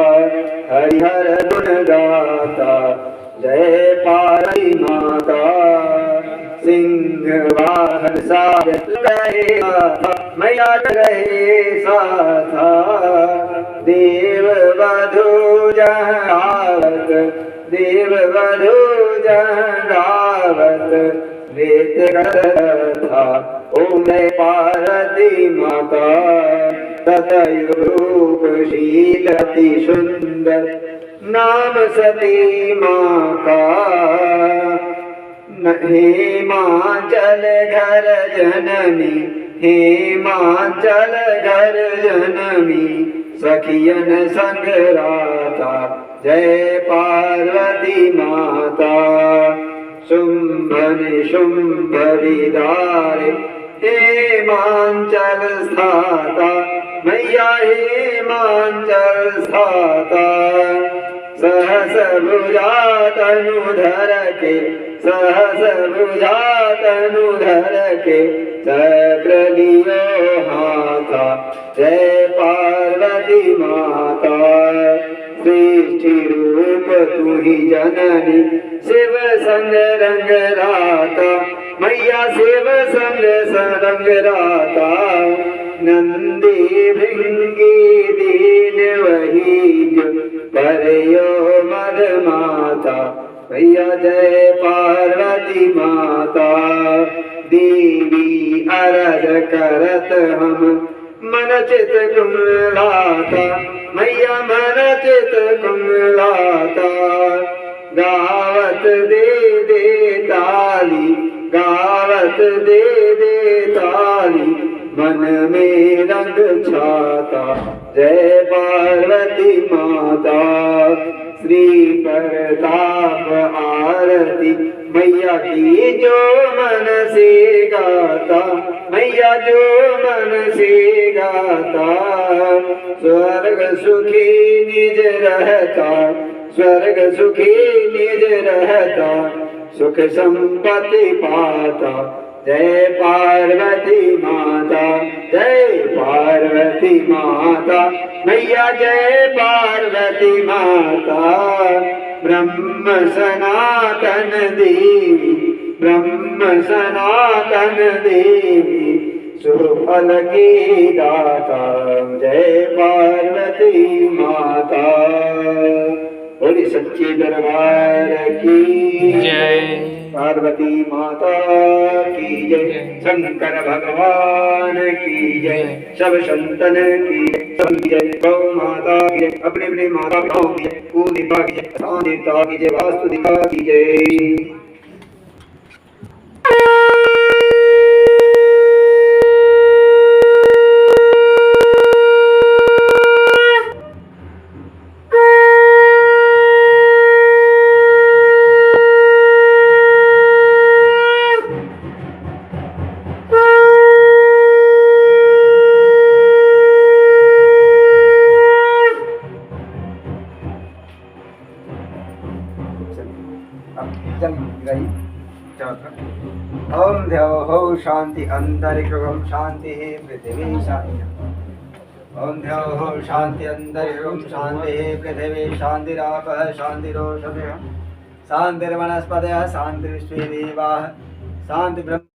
हरिहर गुण गाता जय पार्वती माता सिंह वाहन साथ रहे मैया रहे साथा देव वधू जहावत देव वधू जहावत वेद कथा ओम पार्वती माता तथैव रूपशील अति सुंदर नाम सती माता हेमांचल घर जननी हेमांचल घर जननी सखियन संग राता जय पार्वती माता शुंभ निशुंभ विदारे हेमांचल स्थाता मैया हेमांचल स्थाता सहस भुजा तनुधर के सहस भुजा तनुधर के चक्र लियो हाथा जय पार्वती माता सृष्टि रूप तू ही जननी शिव संग रंग राता मैया शिव संग रंग राता नंदी भृंगी दीन वही जो परयो मद माता मैया जय पार्वती माता देवी अरज करत हम मन चित कुमलाता मैया मन चित कुमलाता गावत दे दे ताली गावत दे दे ताली मन में रंग छाता जय पार्वती माता श्री प्रताप आरती मैया की जो मन से गाता मैया जो मन से गाता स्वर्ग सुखी निज रहता स्वर्ग सुखी निज रहता सुख संपत्ति पाता जय पार्वती माता जय पार्वती माता मैया जय पार्वती माता ब्रह्म सनातन देवी ब्रह्म सनातन देवी सुफल की दाता जय पार्वती माता बोली सच्चे दरबार की जय पार्वती माता की जय शंकर भगवान की जय सब संतन की सब जय गौ माता की जय अपने अपने माता पिताओं की जय कुल देवता की जय स्थान देवता की जय वास्तु देवता की जय ओम द्यौः शांति अंतरिक्षं शांति पृथिवी शांति ओम द्यौः शांति अंतरिक्षं शांति पृथिवी शांतिरापः शांतिरोषधयः शांतिर्वनस्पतयः शांतिर्विश्वे देवाः शांति ब्रह्म